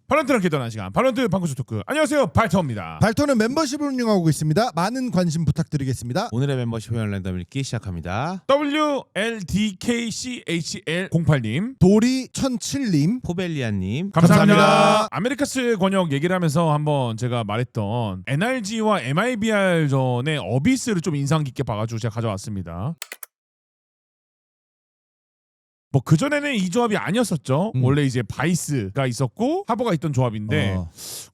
발론트랑 개던한 시간 발론트 방구수 토크. 안녕하세요, 발터입니다. 발터는 멤버십을 운영하고 있습니다. 많은 관심 부탁드리겠습니다. 오늘의 멤버십 회원 랜덤 읽기 시작합니다. WLDKCHL08님, 도리 1007님, 포벨리아님 감사합니다. 아메리카스 권역 얘기를 하면서 한번 제가 말했던 NRG와 MIBR 전의 어비스를 좀 인상 깊게 봐가지고 제가 가져왔습니다. 뭐 그전에는 이 조합이 아니었었죠. 원래 이제 바이스가 있었고 하버가 있던 조합인데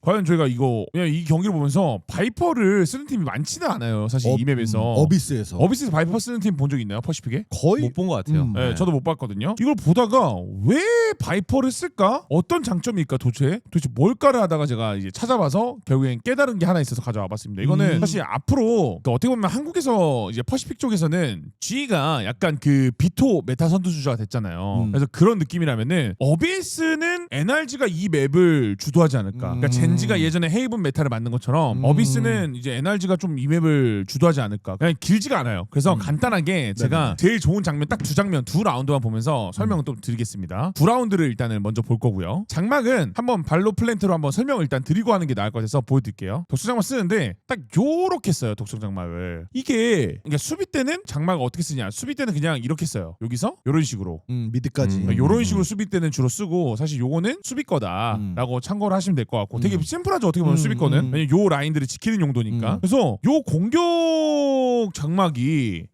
과연 저희가 이거 그냥 이 경기를 보면서 바이퍼를 쓰는 팀이 많지는 않아요. 사실 이 맵에서 어비스에서 바이퍼 쓰는 팀 본 적 있나요? 퍼시픽에? 거의 못 본 것 같아요. 네, 저도 못 봤거든요. 이걸 보다가 왜 바이퍼를 쓸까? 어떤 장점일까 도대체 뭘까를 하다가 제가 이제 찾아봐서 결국엔 깨달은 게 하나 있어서 가져와봤습니다. 이거는 사실 앞으로 그 어떻게 보면 한국에서 이제 퍼시픽 쪽에서는 G가 약간 그 비토 메타 선두주자가 됐잖아요. 그래서 그런 느낌이라면은 어비스는 NRG가 이 맵을 주도하지 않을까. 그러니까 젠지가 예전에 헤이븐 메타를 만든 것처럼 어비스는 이제 NRG가 좀 이 맵을 주도하지 않을까. 그냥 길지가 않아요. 그래서 간단하게 제가 제일 좋은 장면 딱 두 장면 두 라운드만 보면서 설명을 또 드리겠습니다. 두 라운드를 일단은 먼저 볼 거고요. 장막은 한번 발로 플랜트로 한번 설명을 일단 드리고 하는 게 나을 것 같아서 보여드릴게요. 독성 장막 쓰는데 딱 요렇게 써요. 독성 장막을. 이게 그러니까 수비 때는 장막을 어떻게 쓰냐. 수비 때는 그냥 이렇게 써요. 여기서 이런 식으로. 미드까지. 이런 식으로 수비 때는 주로 쓰고 사실 요거는 수비 거다라고 참고를 하시면 될 것 같고 되게 심플하죠. 어떻게 보면 수비 거는 왜냐면 요 라인들을 지키는 용도니까. 그래서 요 공격 장막이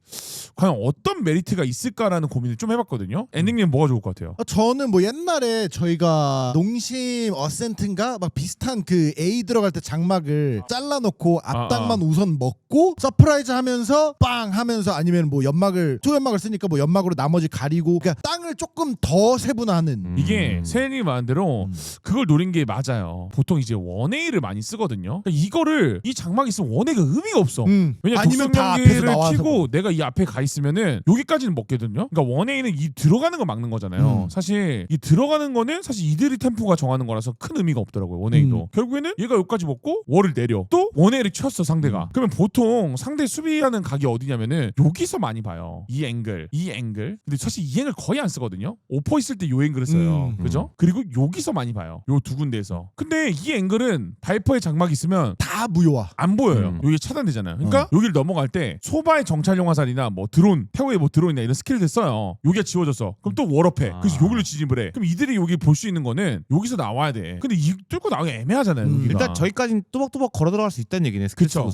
과연 어떤 메리트가 있을까라는 고민을 좀 해봤거든요. 엔딩님 뭐가 좋을 것 같아요? 저는 뭐 옛날에 저희가 농심 어센트인가 막 비슷한 그 A 들어갈 때 장막을 잘라놓고 앞땅만 우선 먹고 서프라이즈 하면서 빵 하면서 아니면 뭐 연막을 초연막을 쓰니까 뭐 연막으로 나머지 가리고 그러니까 땅을 조금 더 세분화하는 이게 세연이 말한 대로 그걸 노린 게 맞아요. 보통 이제 원웨이를 많이 쓰거든요. 그러니까 이거를 이 장막이 있으면 원웨이가 의미가 없어. 왜냐면 아니면 다 앞에서 나와서 키고 내가 이 앞에 가 있으면은 여기까지는 먹거든요. 그러니까 원웨이는 이 들어가는 거 막는 거잖아요. 사실 이 들어가는 거는 사실 이들이 템포가 정하는 거라서 큰 의미가 없더라고요. 원웨이도. 결국에는 얘가 여기까지 먹고 월을 내려. 또 원웨이를 쳤어 상대가. 그러면 보통 상대 수비하는 각이 어디냐면은 여기서 많이 봐요. 이 앵글. 근데 사실 이 앵글 거의 안 쓰거든요. 오퍼 있을 때 요 앵글을 써요. 그죠? 그리고 여기서 많이 봐요. 요 두 군데에서. 근데 이 앵글은 바이퍼의 장막이 있으면 다 무효화. 안 보여요. 여기 차단되잖아요. 그러니까 여기를 넘어갈 때 소바의 정찰용 화살이나 뭐 드론, 태워의 뭐 드론이나 이런 스킬들 써요. 여기가 지워졌어. 그럼 또 월업해. 그래서 여기로 진입을 해. 그럼 이들이 여기 볼 수 있는 거는 여기서 나와야 돼. 근데 이 뚫고 나가기 애매하잖아요. 여기가. 일단 저기까지는 또박또박 걸어 들어갈 수 있다는 얘기네. 그렇죠.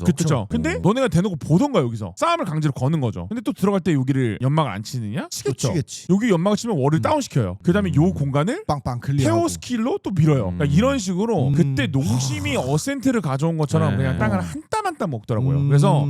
근데 너네가 대놓고 보던가 여기서 싸움을 강제로 거는 거죠. 근데 또 들어갈 때 여기를 연막을 안 치느냐? 치겠지. 여기 연막을 치면 월을 다운 시켜요. 그다음에 요 공간을 빵빵 클리어. 태워 스킬로 또 밀어요. 그러니까 이런 식으로 그때 농심이 어센트를 가져온 것처럼 그냥 땅을 한 땀 한 땀 먹더라고요. 그래서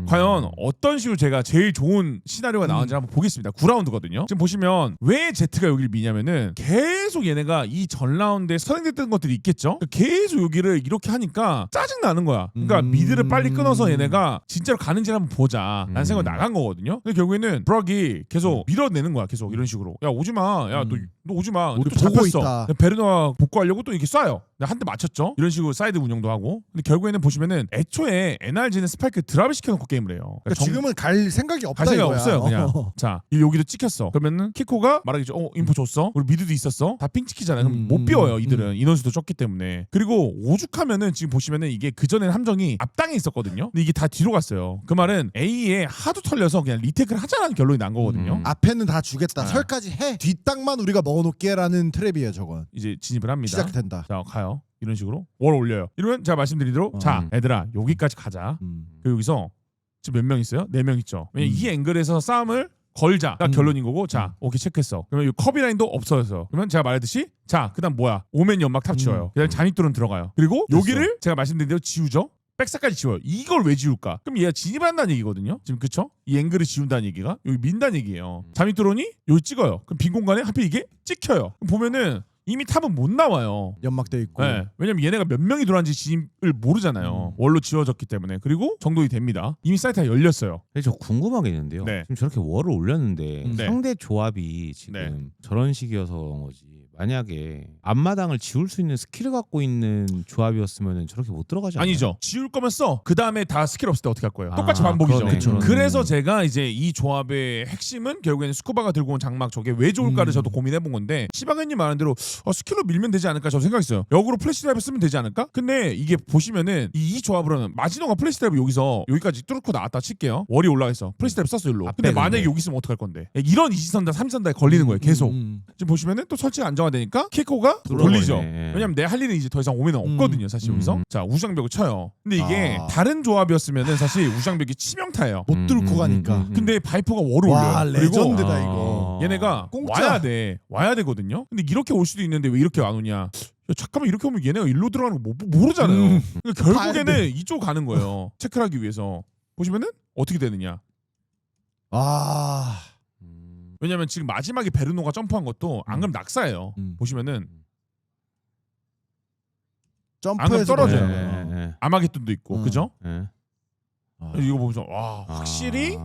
과연 어떤 식으로 제가 제일 좋은 시나리오가 나오는지 한번 보겠습니다. 9라운드거든요. 지금 보시면 왜 Z가 여기를 미냐면은 계속 얘네가 이 전 라운드에 선행됐던 것들이 있겠죠. 계속 여기를 이렇게 하니까 짜증 나는 거야. 그러니까 미드를 빨리 끊어서 얘네가 진짜로 가는지 한번 보자 라는 생각으로 나간 거거든요. 근데 결국에는 브락이 계속 밀어내는 거야. 계속 이런 식으로. 야 오지마. 야 너 오지마. 우리 또 보고 잡혔어. 있다. 베르노가 복구하려고 또 이렇게 쏴요. 한 대 맞췄죠. 이런 식으로 사이드 운영도 하고. 근데 결국에는 보시면은 애초에 NRG는 스파이크 드랍을 시켜놓고 게임을 해요. 그러니까 지금은 갈 생각이 없다. 갈 생각 이거야. 없어요 그냥. 자 여기도 찍혔어. 그러면은 키코가 말하겠죠. 인포 줬어. 우리 미드도 있었어. 다 핑 찍히잖아요. 그럼 못 비워요 이들은. 인원수도 적기 때문에. 그리고 오죽하면은 지금 보시면은 이게 그전에는 함정이 앞땅에 있었거든요. 근데 이게 다 뒤로 갔어요. 그 말은 A에 하도 털려서 그냥 리테이크를 하자라는 결론이 난 거거든요. 앞에는 다 주겠다. 설까지 해. 뒷땅만 우리가 먹어놓게라는 트랩이에요 저건. 이제 진입을 합니다. 시작된다. 자 가요. 이런 식으로 월 올려요. 이러면 제가 말씀드린 대로 자 얘들아 여기까지 가자. 그리고 여기서 지금 몇 명 있어요? 4명 있죠. 왜냐면 이 앵글에서 싸움을 걸자가 결론인 거고 자 오케이 체크했어. 그러면 이 커비 라인도 없어졌어. 그러면 제가 말했듯이 자 그다음 뭐야 오멘 연막 탑 지워요. 그다음 잠입돌은 들어가요. 그리고 여기를 제가 말씀드린 대로 지우죠. 백사까지 지워요. 이걸 왜 지울까? 그럼 얘가 진입한다는 얘기거든요. 지금 그쵸? 이 앵글을 지운다는 얘기가 여기 민다는 얘기예요. 잠입돌원이 여기 찍어요. 그럼 빈 공간에 하필 이게 찍혀요. 그럼 보면은 이미 탑은 못 나와요. 연막돼 있고. 네. 왜냐면 얘네가 몇 명이 들어왔는지 진입을 모르잖아요. 월로 지워졌기 때문에. 그리고 정돈이 됩니다. 이미 사이트가 열렸어요. 근데 저 궁금한 게 있는데요. 네. 지금 저렇게 월을 올렸는데 네. 상대 조합이 지금 네. 저런 식이어서 그런 거지. 만약에 앞마당을 지울 수 있는 스킬을 갖고 있는 조합이었으면 저렇게 못 들어가지 않나요? 아니죠. 지울 거면 써. 그 다음에 다 스킬 없을 때 어떻게 할 거예요? 아, 똑같이 반복이죠. 그러네, 그러네. 그래서 제가 이제 이 조합의 핵심은 결국에는 스쿠바가 들고 온 장막 저게 왜 좋을까를 저도 고민해 본 건데 시바견님 말한 대로 스킬로 밀면 되지 않을까 저도 생각했어요. 역으로 플래시 드라이브 쓰면 되지 않을까? 근데 이게 보시면은 이 조합으로는 마지노가 플래시 드라이브 여기서 여기까지 뚫고 나왔다 칠게요. 월이 올라가서 플래시 드라이브 썼어 일로. 근데 앞에 만약에 근데. 여기 있으면 어떡할 건데? 이런 2선다 3선다에 걸리는 거예요. 계속. 지금 보시면은 또 설치가 안정화되니까 키코가 돌리죠. 뚫어버리네. 왜냐면 내 할 일은 이제 더 이상 오면은 없거든요. 사실 여기서. 자 우장벽을 쳐요. 근데 이게 아. 다른 조합이었으면은 사실 우장벽이 치명타예요. 못 뚫고 가니까. 근데 바이퍼가 월을 와 올려요. 그리고 레전드다 이거. 얘네가 공짜. 와야 되거든요. 근데 이렇게 올 수도 있는데 왜 이렇게 안 오냐? 야, 잠깐만 이렇게 오면 얘네가 일로 들어가는 거 모르잖아요. 그러니까 봐야 결국에는 돼. 이쪽 가는 거예요. 체크를 하기 위해서. 보시면은 어떻게 되느냐? 아. 왜냐면 지금 마지막에 베르노가 점프한 것도 안 그러면 낙사예요. 보시면은 점프해서 떨어져요. 내려가요. 아마겟돈도 있고 그죠? 아. 이거 보면서 와 확실히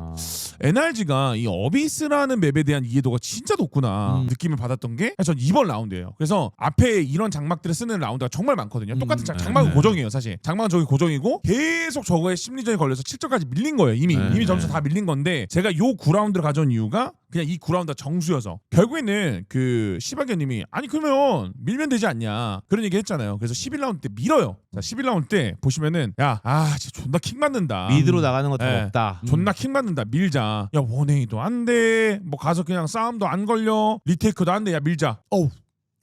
NRG가 이 어비스라는 맵에 대한 이해도가 진짜 높구나 느낌을 받았던 게 전 이번 라운드예요. 그래서 앞에 이런 장막들을 쓰는 라운드가 정말 많거든요. 똑같은 장막은 네. 고정이에요. 사실 장막은 저기 고정이고 계속 저거에 심리전이 걸려서 7점까지 밀린 거예요. 이미 네. 점수 다 밀린 건데 제가 요 9라운드를 가져온 이유가 그냥 이 9라운드가 정수여서 결국에는 그 시바견님이 아니 그러면 밀면 되지 않냐 그런 얘기 했잖아요. 그래서 11라운드 때 밀어요. 자 11라운드 때 보시면은 진짜 존나 킥 맞는다. 미드로 나가는 거 더 네. 없다. 존나 킥 맞는다 밀자. 야 원행이도 안돼 뭐 가서 그냥 싸움도 안 걸려 리테이크도 안돼 야 밀자. 어우.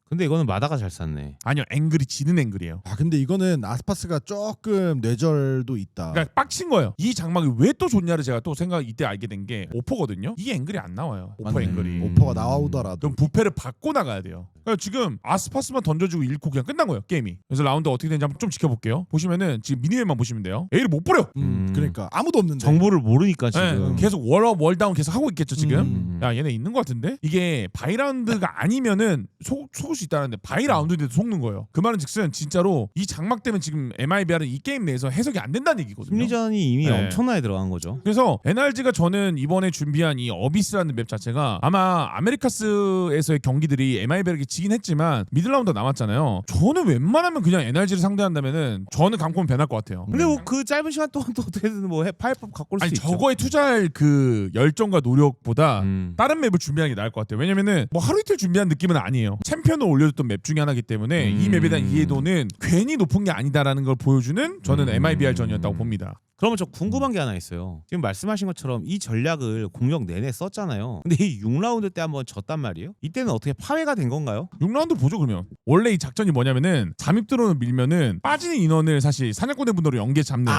근데 이거는 마다가 잘 쌌네. 아니요 앵글이 지는 앵글이에요. 아 근데 이거는 아스파스가 조금 뇌절도 있다. 그러니까 빡친 거예요. 이 장막이 왜 또 좋냐를 제가 또 생각 이때 알게 된 게 오퍼거든요. 이 앵글이 안 나와요. 오퍼 맞네. 앵글이. 오퍼가 나오더라도. 그럼 부패를 받고 나가야 돼요. 그러니까 지금 아스파스만 던져주고 잃고 그냥 끝난 거예요 게임이. 그래서 라운드 어떻게 되는지 한번 좀 지켜볼게요. 보시면은 지금 미니맵만 보시면 돼요. A를 못 버려. 그러니까 아무도 없는데. 정보를 모르니까 네, 지금. 계속 월업 월다운 계속 하고 있겠죠 지금. 야 얘네 있는 것 같은데 이게 바이라운드가 아니면은 속을 수 있다는데 바이라운드인데도 속는 거예요. 그 말은즉슨 진짜로 이 장막 때문에 지금 MIBR은 이 게임 내에서 해석이 안 된다는 얘기거든요. 심리전이 이미 네. 엄청나게 들어간 거죠. 그래서 NRG가 저는 이번에 준비한 이 어비스라는 맵 자체가 아마 아메리카스에서의 경기들이 MIBR에게 지긴 했지만 미들라운드 남았잖아요. 저는 웬만하면 그냥 NRG를 상대한다면은 저는 강권 변할 것 같아요. 근데 뭐 그 짧은 시간 동안 또 어떻게든 뭐 파이법 갖고 올 수 아니 있죠. 저거에 투자할 그 열정과 노력보다 음. 다른 맵을 준비하는 게 나을 것 같아요. 왜냐면은 뭐 하루 이틀 준비한 느낌은 아니에요. 챔피언을 올려줬던 맵 중에 하나이기 때문에 이 맵에 대한 이해도는 괜히 높은 게 아니다라는 걸 보여주는 저는 MIBR 전이었다고 봅니다. 그러면 저 궁금한 게 하나 있어요. 지금 말씀하신 것처럼 이 전략을 공격 내내 썼잖아요. 근데 이 6라운드 때 한번 졌단 말이에요. 이때는 어떻게 파회가 된 건가요? 6라운드 보죠 그러면. 원래 이 작전이 뭐냐면은 잠입들어는 밀면은 빠지는 인원을 사실 사냥꾼의 분으로 연계 잡는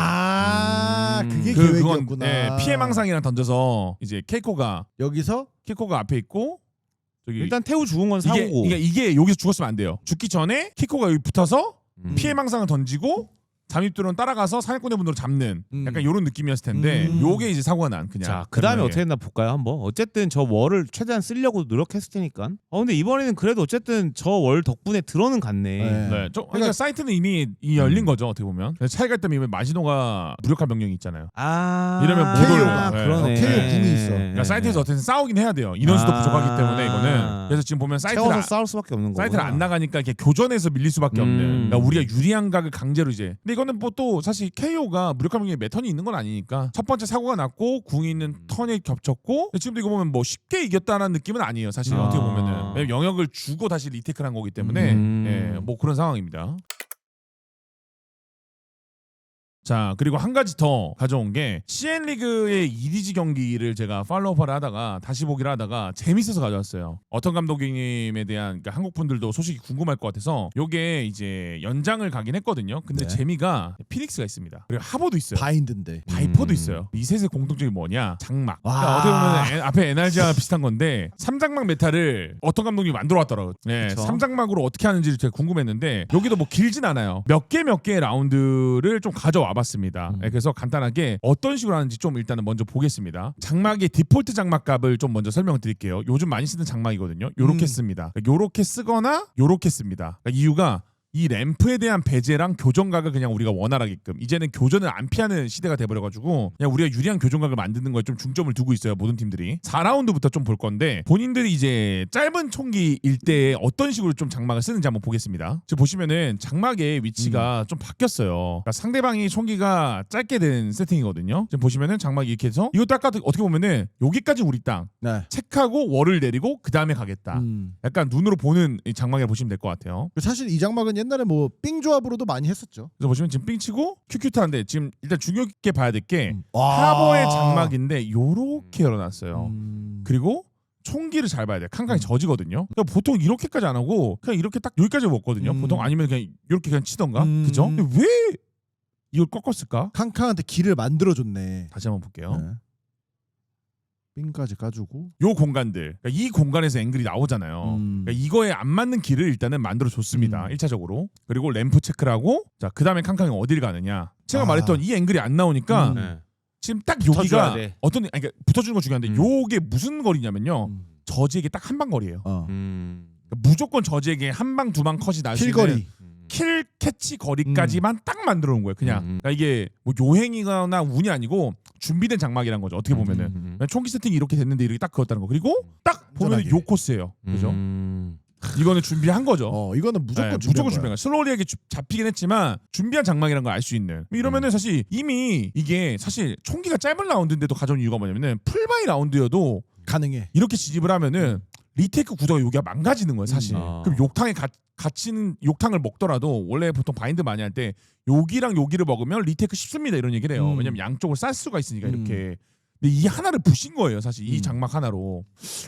그게 그건 계획이었구나. 피해 망상이랑 던져서 이제 케이코가 여기서 앞에 있고 저기 일단 태우 죽은 건 사고고. 이게 여기서 죽었으면 안 돼요. 죽기 전에 키코가 여기 붙어서 음. 피해 망상을 던지고 잠입들은 따라가서 사냥꾼의 분으로 잡는 약간 이런 느낌이었을 텐데 요게 이제 사고가 난 그냥. 자, 그 다음에 마지막에. 어떻게 했나 볼까요 한번. 어쨌든 저 월을 최대한 쓰려고 노력했을 테니까. 근데 이번에는 그래도 어쨌든 저 월 덕분에 들어는 갔네. 네. 네, 그러니까 사이트는 이미 열린 거죠 어떻게 보면. 그래서 차이가 있다면 마지노가 무력화 명령이 있잖아요. 이러면 못 올려. 그러네. KO 궁이 있어. 그러니까 사이트에서 어쨌든 싸우긴 해야 돼요. 인원수도 부족하기 때문에 이거는. 그래서 지금 보면 채워서 싸울 수밖에 없는 거고. 사이트를 안 나가니까 이렇게 교전에서 밀릴 수밖에 없는. 그러니까 우리가 유리한 각을 강제로 이제. 근데 이거는 뭐 또 사실 KO가 무력화 명령에 몇 턴이 있는 건 아니니까 첫 번째 사고가 났고 궁이 있는 턴에 겹쳤고 지금도 이거 보면 뭐 쉽게 이겼다는 느낌은 아니에요. 사실 어떻게 보면은 왜냐면 영역을 주고 다시 리테이크를 한 거기 때문에 뭐 그런 상황입니다. 자 그리고 한 가지 더 가져온 게 CN리그의 EDG 경기를 제가 팔로우업을 하다가 다시 보기를 하다가 재밌어서 가져왔어요. 어떤 감독님에 대한 그러니까 한국 분들도 소식이 궁금할 것 같아서 요게 이제 연장을 가긴 했거든요. 근데 네. 재미가 피닉스가 있습니다. 그리고 하버도 있어요. 바인드인데. 바이퍼도 있어요. 이 셋의 공통점이 뭐냐? 장막. 와. 그러니까 어떻게 보면 앞에 NRG와 비슷한 건데 3장막 메타를 어떤 감독님이 만들어 왔더라고요. 네, 그쵸. 3장막으로 어떻게 하는지를 제가 궁금했는데 여기도 뭐 길진 않아요. 몇 개의 라운드를 좀 가져와 봤습니다. 네, 그래서 간단하게 어떤 식으로 하는지 좀 일단은 먼저 보겠습니다. 장막의 디폴트 장막 값을 좀 먼저 설명을 드릴게요. 요즘 많이 쓰는 장막이거든요. 요렇게 씁니다. 요렇게 쓰거나 요렇게 씁니다. 그러니까 이유가 이 램프에 대한 배제랑 교정각을 그냥 우리가 원활하게끔 이제는 교전을 안 피하는 시대가 돼버려가지고 그냥 우리가 유리한 교정각을 만드는 거에 좀 중점을 두고 있어요. 모든 팀들이. 4라운드부터 좀 볼 건데 본인들이 이제 짧은 총기일 때 어떤 식으로 좀 장막을 쓰는지 한번 보겠습니다. 지금 보시면은 장막의 위치가 좀 바뀌었어요. 그러니까 상대방이 총기가 짧게 된 세팅이거든요. 지금 보시면은 장막이 이렇게 해서 이것도 아까 어떻게 보면은 여기까지 우리 땅 네. 체크하고 월을 내리고 그 다음에 가겠다. 약간 눈으로 보는 이 장막이라 보시면 될 것 같아요. 사실 이 장막은 옛날에 뭐 삥 조합으로도 많이 했었죠. 그래서 보시면 지금 삥 치고 큐큐트한데 지금 일단 중요하게 봐야 될 게 와. 하버의 장막인데 요렇게 열어놨어요. 그리고 총기를 잘 봐야 돼. 칸칸이 저지거든요. 그러니까 보통 이렇게까지 안 하고 그냥 이렇게 딱 여기까지 먹거든요. 보통 아니면 그냥 이렇게 그냥 치던가. 그죠? 근데 왜 이걸 꺾었을까? 칸칸한테 길을 만들어줬네. 다시 한번 볼게요. 네. 삥까지 까주고. 요 공간들, 그러니까 이 공간에서 앵글이 나오잖아요. 그러니까 이거에 안 맞는 길을 일단은 만들어 줬습니다. 1차적으로. 그리고 램프 체크를 하고 자 그다음에 칸칸이 어딜 가느냐. 제가 말했던 이 앵글이 안 나오니까 네. 지금 딱 붙어줘야 여기가 돼. 어떤 그러니까 붙어주는 거 중요한데 요게 무슨 거리냐면요. 저지에게 딱 한 방 거리예요. 그러니까 무조건 저지에게 한 방 두 방 컷이 날 수 있는 필거리. 킬 캐치 거리까지만 딱 만들어 놓은 거예요. 그냥 그러니까 이게 뭐 요행이거나 운이 아니고 준비된 장막이란 거죠. 어떻게 보면은 총기 세팅이 이렇게 됐는데 이렇게 딱 그었다는 거. 그리고 딱 보면 안전하게. 요 코스예요. 그죠? 이거는 준비한 거죠. 이거는 무조건 네, 준비한 무조건 준비한 거야. 슬로리하게 잡히긴 했지만 준비한 장막이라는 걸 알 수 있는. 이러면은 사실 이미 이게 사실 총기가 짧은 라운드인데도 가져온 이유가 뭐냐면은 풀바이 라운드여도 가능해. 이렇게 지집을 하면은 리테이크 구도가 여기가 망가지는 거예요 사실. 아. 그럼 욕탕에 갇히는 욕탕을 먹더라도 원래 보통 바인드 많이 할 때 여기랑 여기를 먹으면 리테이크 쉽습니다 이런 얘기를 해요. 왜냐면 양쪽을 쌀 수가 있으니까 이렇게. 근데 이 하나를 부신 거예요 사실 이 장막 하나로.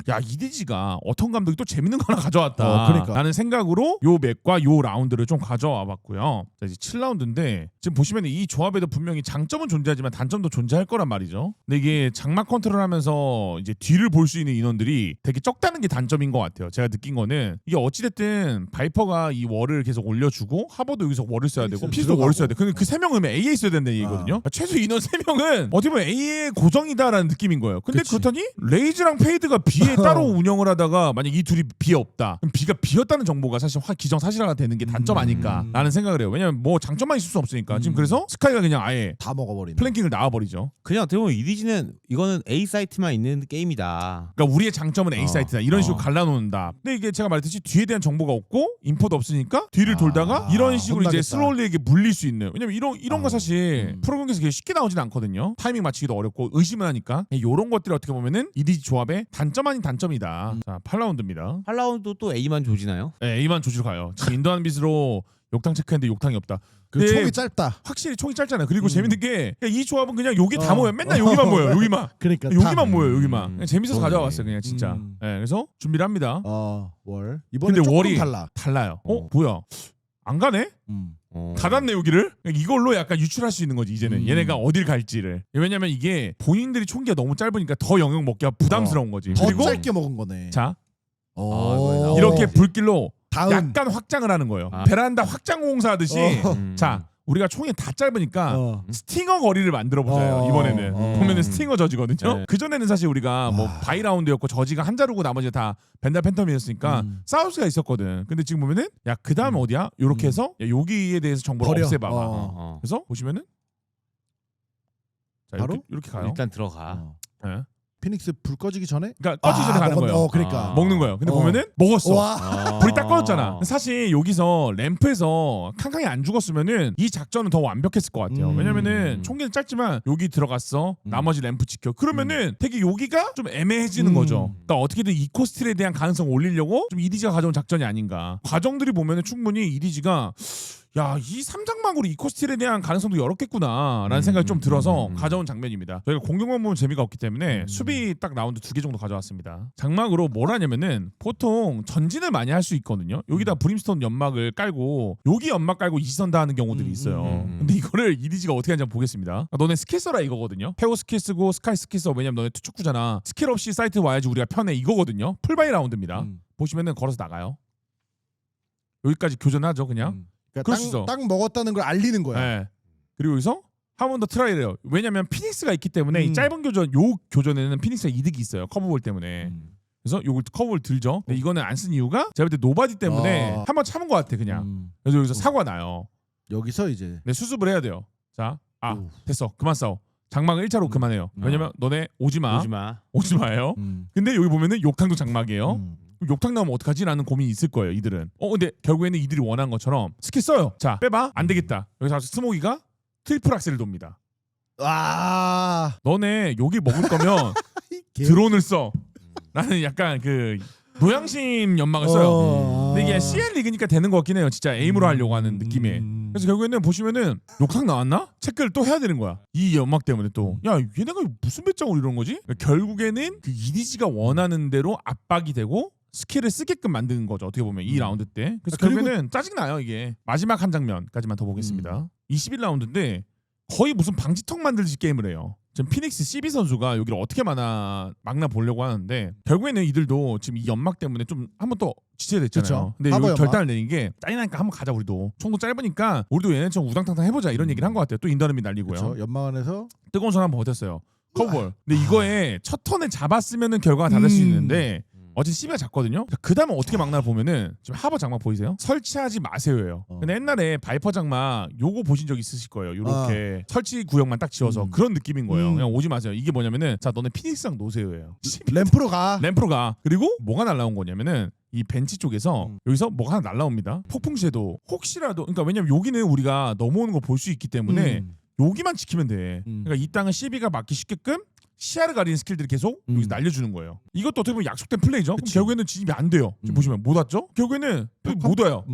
야 이디지가 어떤 감독이 또 재밌는 거 하나 가져왔다 그러니까. 라는 생각으로 요 맵과 요 라운드를 좀 가져와 봤고요. 자 이제 7라운드인데 지금 보시면 이 조합에도 분명히 장점은 존재하지만 단점도 존재할 거란 말이죠. 근데 이게 장막 컨트롤하면서 이제 뒤를 볼 수 있는 인원들이 되게 적다는 게 단점인 것 같아요. 제가 느낀 거는 이게 어찌됐든 바이퍼가 이 월을 계속 올려주고 하버도 여기서 월을 써야 되고 피스도 월을 써야 돼. 근데 그 세 명은 A에 써야 된다는 얘기거든요. 최소 인원 3명은 어떻게 보면 A의 고정이다 라는 느낌인 거예요. 근데 그치. 그렇더니 레이즈랑 페이드가 B에 따로 운영을 하다가 만약 이 둘이 B에 없다. 그럼 B가 B였다는 정보가 사실 기정사실화가 되는 게 단점 아닐까라는 생각을 해요. 왜냐면 뭐 장점만 있을 수 없으니까. 지금 그래서 스카이가 그냥 아예 다 먹어버리네. 플랭킹을 나와버리죠. 그냥 어떻게 보면 이디지는 이거는 A 사이트만 있는 게임이다. 그러니까 우리의 장점은 A 사이트다. 이런 식으로 갈라놓는다. 근데 이게 제가 말했듯이 뒤에 대한 정보가 없고 인포도 없으니까 뒤를 돌다가 이런 식으로 혼나겠다. 이제 슬로우리에게 물릴 수 있는. 왜냐면 이런 거 사실 프로 경기에서 그게 쉽게 나오진 않거든요. 타이밍 맞추기도 어렵고 의심을 하니까 이런 것들이 어떻게 보면은 이디지 조합의 단점 아닌 단점이다. 자 8라운드입니다. 8라운드 또 A만 조지나요? 네, A만 조지로 가요. 지금 인도한 빛으로 욕탕 체크했는데 욕탕이 없다. 그 근데 총이 짧다. 확실히 총이 짧잖아요. 그리고 재밌는 게 이 조합은 그냥 여기 다 모여. 맨날 여기만 모여. 여기만. 그러니까 여기만 모여요. 여기만. 그냥 재밌어서 그러네. 가져와 봤어요. 그냥 진짜. 네, 그래서 준비를 합니다. 월. 이번에 근데 조금 월이 달라. 달라요. 뭐야? 안 가네? 어. 닫았네 여기를. 이걸로 약간 유출할 수 있는 거지 이제는. 얘네가 어딜 갈지를. 왜냐면 이게 본인들이 총기가 너무 짧으니까 더 영역 먹기가 부담스러운 거지. 더 그리고 짧게 먹은 거네. 자 이거에 나오네. 이렇게 불길로 다음. 약간 확장을 하는 거예요. 아. 베란다 확장 공사하듯이. 음. 자 우리가 총이 다 짧으니까 어. 스팅어 거리를 만들어 보자요. 이번에는 보면은 스팅어 저지거든요. 네. 그 전에는 사실 우리가 뭐 바이 라운드였고 저지가 한 자루고 나머지 다 벤달 팬텀이었으니까 싸울 수가 있었거든. 근데 지금 보면은 야 그 다음 어디야? 요렇게 해서 야, 여기에 대해서 정보를 버려. 없애봐봐. 어. 그래서 보시면은 자 바로? 이렇게 가요. 일단 들어가. 네. 피닉스 불 꺼지기 전에? 그러니까 꺼지기 전에 가는 먹었네. 거예요. 그러니까. 먹는 거예요. 근데 보면은 먹었어. 와. 불이 딱 꺼졌잖아. 사실 여기서 램프에서 칸칸이 안 죽었으면은 이 작전은 더 완벽했을 것 같아요. 왜냐면은 총기는 짧지만 여기 들어갔어. 나머지 램프 지켜. 그러면은 되게 여기가 좀 애매해지는 거죠. 그러니까 어떻게든 이 코스트에 대한 가능성을 올리려고 좀 이디지가 가져온 작전이 아닌가. 과정들이 보면은 충분히 이디지가 야, 이 삼장막으로 이코스틸에 대한 가능성도 열었겠구나라는 생각이 좀 들어서 가져온 장면입니다. 저희가 공격만 보면 재미가 없기 때문에 수비 딱 라운드 2개 정도 가져왔습니다. 장막으로 뭘 하냐면은 보통 전진을 많이 할 수 있거든요. 여기다 브림스톤 연막을 깔고 여기 연막 깔고 이지선다 하는 경우들이 있어요. 근데 이거를 이디지가 어떻게 하는지 한번 보겠습니다. 너네 스킬 써라 이거거든요. 페오 스킬 쓰고 스카이 스킬 써. 왜냐면 너네 투척구잖아. 스킬 없이 사이트 와야지 우리가 편해 이거거든요. 풀바이 라운드입니다. 보시면은 걸어서 나가요. 여기까지 교전하죠 그냥. 그러니까 그럴 수 있어. 땅 먹었다는 걸 알리는 거야. 네. 그리고 여기서 한 번 더 트라이를 해요. 왜냐면 피닉스가 있기 때문에 이 짧은 교전, 요 교전에는 피닉스가 이득이 있어요. 커브볼 때문에. 그래서 요걸 커브를 들죠. 근데 이거는 안 쓴 이유가 제가 볼 때 노바디 때문에 아. 한번 참은 것 같아 그냥. 그래서 여기서 사고가 나요. 여기서 이제 네, 수습을 해야 돼요. 자, 오. 됐어. 그만 싸워. 장막을 1차로 그만해요. 왜냐면 너네 오지마. 오지마예요. 근데 여기 보면은 욕탕도 장막이에요. 욕탕 나오면 어떡하지? 라는 고민이 있을 거예요 이들은. 근데 결국에는 이들이 원한 것처럼 스킬 써요. 자, 빼봐. 안 되겠다. 여기서 스모기가 트리플 악셀을 돕니다. 아 너네 여기 먹을 거면 드론을 써. 라는 약간 그 노양심 연막을 써요. 근데 이게 CL 리그니까 되는 것 같긴 해요. 진짜 에임으로 하려고 하는 느낌에. 그래서 결국에는 보시면은 욕탕 나왔나? 체크를 또 해야 되는 거야. 이 연막 때문에 또. 야, 얘네가 무슨 배짱으로 이런 거지? 결국에는 그 EDG가 원하는 대로 압박이 되고 스킬을 쓰게끔 만드는 거죠. 어떻게 보면 이 라운드 때. 그래서 그리고- 결국에는 짜증나요 이게. 마지막 한 장면까지만 더 보겠습니다. 21라운드인데 거의 무슨 방지턱 만들듯이 게임을 해요. 지금 피닉스 CB 선수가 여기를 어떻게 막나 보려고 하는데 결국에는 이들도 지금 이 연막 때문에 좀 한번 또 지체됐잖아요. 그쵸. 근데 하버 여기 연막. 결단을 내린 게 짜증나니까 한번 가자 우리도. 총도 짧으니까 우리도 얘네처럼 우당탕탕 해보자 이런 얘기를 한 것 같아요. 또 인더름이 날리고요. 그렇죠. 연막 안에서 뜨거운 손 한번 버텼어요. 커브볼. 근데 이거에 첫 턴을 잡았으면은 결과가 다를 수 있는데 어제 CB가 잡거든요. 그 다음에 어떻게 막나를 보면은 지금 하버 장막 보이세요? 설치하지 마세요예요. 근데 옛날에 바이퍼 장막 요거 보신 적 있으실 거예요. 요렇게 설치 구역만 딱 지어서 그런 느낌인 거예요. 그냥 오지 마세요. 이게 뭐냐면은 자 너네 피닉스랑 노세요예요. 램프로 가. 램프로 가. 그리고 뭐가 날라온 거냐면은 이 벤치 쪽에서 여기서 뭐가 하나 날라옵니다. 폭풍 섀도 혹시라도 그러니까 왜냐면 여기는 우리가 넘어오는 거 볼 수 있기 때문에 여기만 지키면 돼. 그러니까 이 땅은 CB가 막기 쉽게끔 시야를 가리는 스킬들이 계속 여기서 날려주는 거예요. 이것도 어떻게 보면 약속된 플레이죠. 그럼 결국에는 진입이 안 돼요. 지금 보시면 못 왔죠? 결국에는 못 와요.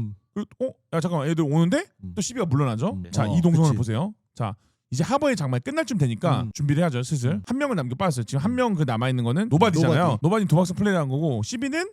야 잠깐만 애들 오는데 또 CB가 물러나죠. 자 이 동선을 그치. 보세요. 자 이제 하버의 장말 끝날 쯤 되니까 준비를 해야죠 슬슬. 한 명을 남겨 빠졌어요. 지금 한 명 그 남아 있는 거는 노바디잖아요. 노바디 도박성 플레이를 한 거고 CB는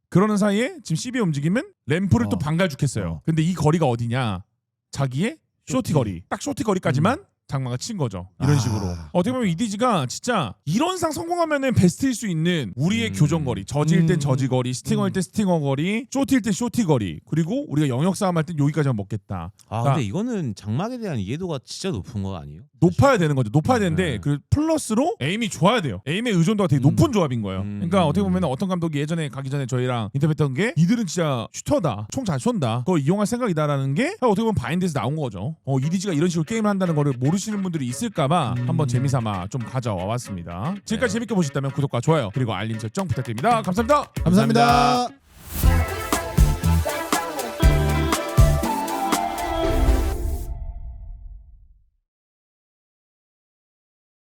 그러는 사이에 지금 CB의 움직임은 램프를 또 방갈죽했어요. 근데 이 거리가 어디냐? 자기의 쇼티 거리. 딱 쇼티 거리까지만 장마가 친 거죠. 이런 식으로. 어떻게 보면 EDG가 진짜 이론상 성공하면은 베스트일 수 있는 우리의 교정 거리. 저지일 땐 저지 거리, 스팅어일 땐 스팅어 거리, 쇼티일 땐 쇼티 거리. 그리고 우리가 영역 싸움 할 땐 여기까지만 먹겠다. 근데 이거는 장막에 대한 이해도가 진짜 높은 거 아니에요? 높아야 되는 거죠. 높아야 되는데 그 플러스로 에임이 좋아야 돼요. 에임의 의존도가 되게 높은 조합인 거예요. 그러니까 어떻게 보면 어떤 감독이 예전에 가기 전에 저희랑 인터뷰했던 게 이들은 진짜 슈터다. 총 잘 쏜다. 그거 이용할 생각이다라는 게 어떻게 보면 바인드에서 나온 거죠. EDG가 이런 식으로 게임을 한다는 거를 모르시는 분들이 있을까봐 한번 재미삼아 좀 가져와 봤습니다. 지금까지 재밌게 보셨다면 구독과 좋아요 그리고 알림 설정 부탁드립니다. 감사합니다. 감사합니다.